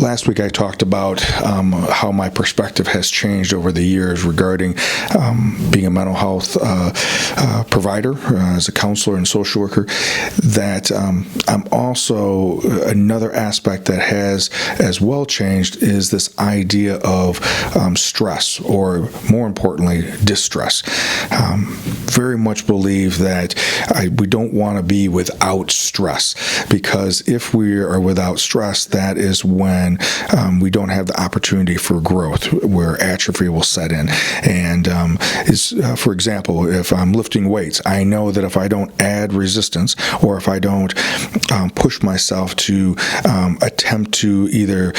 Last week I talked about how my perspective has changed over the years regarding being a mental health provider, as a counselor and social worker, that I'm also, another aspect that has as well changed is this idea of stress, or more importantly, distress. Very much believe that we don't want to be without stress, because if we are without stress, that is when we don't have the opportunity for growth, where atrophy will set in. And for example, if I'm lifting weights, I know that if I don't add resistance, or if I don't push myself to attempt to either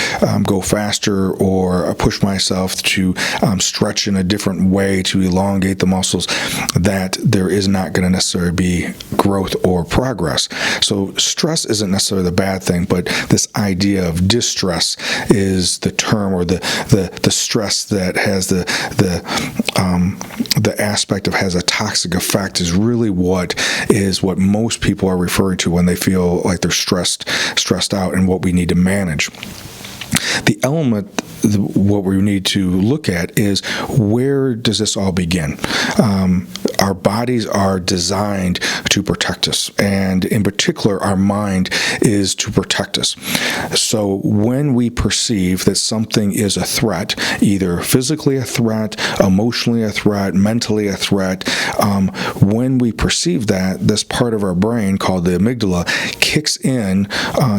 go faster or push myself to stretch in a different way to elongate the muscles, that there is not going to necessarily be growth or progress. So stress isn't necessarily the bad thing, but this idea of distress is the term, or the stress that has the aspect of has a toxic effect, is really what most people are referring to when they feel like they're stressed out, and what we need to manage. The element, what we need to look at is, where does this all begin? Our bodies are designed to protect us, and in particular, our mind is to protect us. So when we perceive that something is a threat, either physically a threat, emotionally a threat, mentally a threat, when we perceive that, this part of our brain called the amygdala kicks in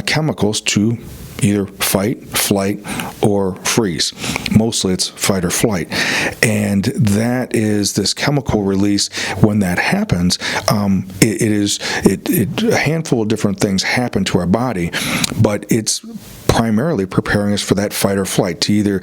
chemicals to either fight, flight, or freeze. Mostly it's fight or flight. And that is this chemical release. When that happens, a handful of different things happen to our body, but it's primarily preparing us for that fight or flight, to either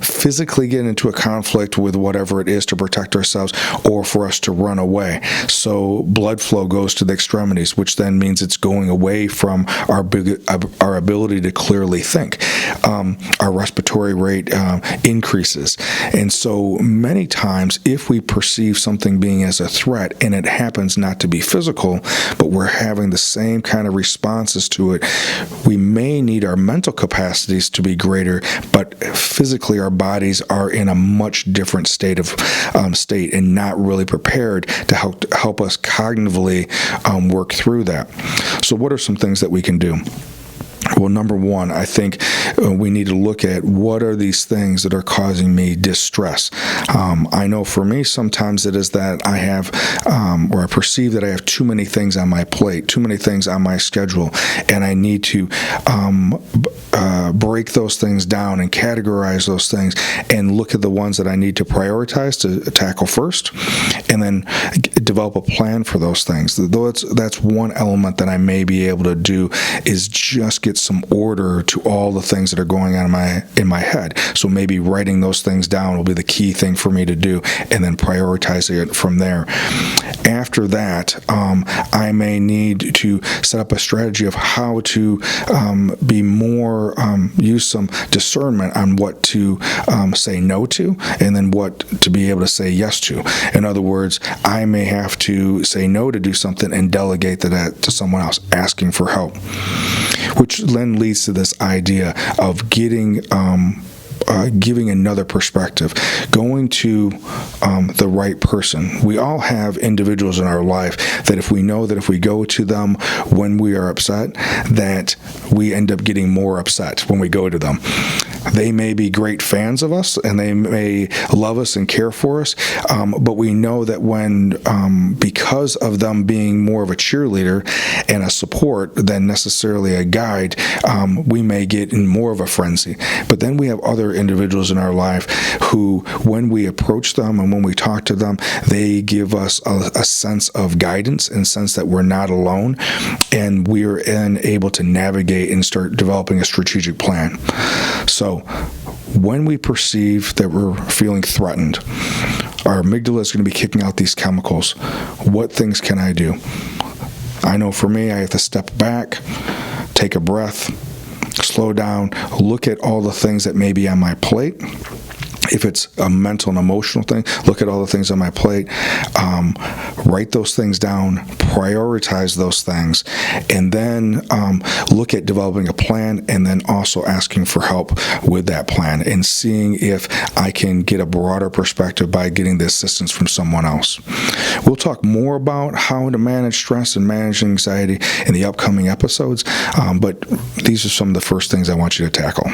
physically get into a conflict with whatever it is to protect ourselves, or for us to run away. So blood flow goes to the extremities, which then means it's going away from our ability to clearly think. Our respiratory rate increases. And so many times, if we perceive something being as a threat, and it happens not to be physical, but we're having the same kind of responses to it, we may need our mental capacities to be greater, but physically our bodies are in a much different state and not really prepared to help us cognitively work through that. So what are some things that we can do? Well, number one, I think we need to look at, what are these things that are causing me distress. I know for me, sometimes it is that I have, or I perceive that I have too many things on my plate, too many things on my schedule, and I need to break those things down and categorize those things, and look at the ones that I need to prioritize to tackle first, and then develop a plan for those things. That's one element that I may be able to do, is just get some order to all the things that are going on in my head. So maybe writing those things down will be the key thing for me to do, and then prioritizing it from there. After that, I may need to set up a strategy of how to be more, use some discernment on what to say no to, and then what to be able to say yes to. In other words, I may have to say no to do something and delegate that to someone else, asking for help, which then leads to this idea of giving another perspective, going to the right person. We all have individuals in our life that if we know that if we go to them when we are upset, that we end up getting more upset when we go to them. They may be great fans of us, and they may love us and care for us, but we know that because of them being more of a cheerleader and a support than necessarily a guide, we may get in more of a frenzy. But then we have other individuals in our life who, when we approach them and when we talk to them, they give us a sense of guidance and sense that we're not alone, and we're then able to navigate and start developing a strategic plan. So when we perceive that we're feeling threatened, our amygdala is going to be kicking out these chemicals. What things can I do? I know for me, I have to step back, take a breath, slow down, look at all the things that may be on my plate, If it's a mental and emotional thing, look at all the things on my plate, write those things down, prioritize those things, and then look at developing a plan, and then also asking for help with that plan and seeing if I can get a broader perspective by getting the assistance from someone else. We'll talk more about how to manage stress and manage anxiety in the upcoming episodes, but these are some of the first things I want you to tackle.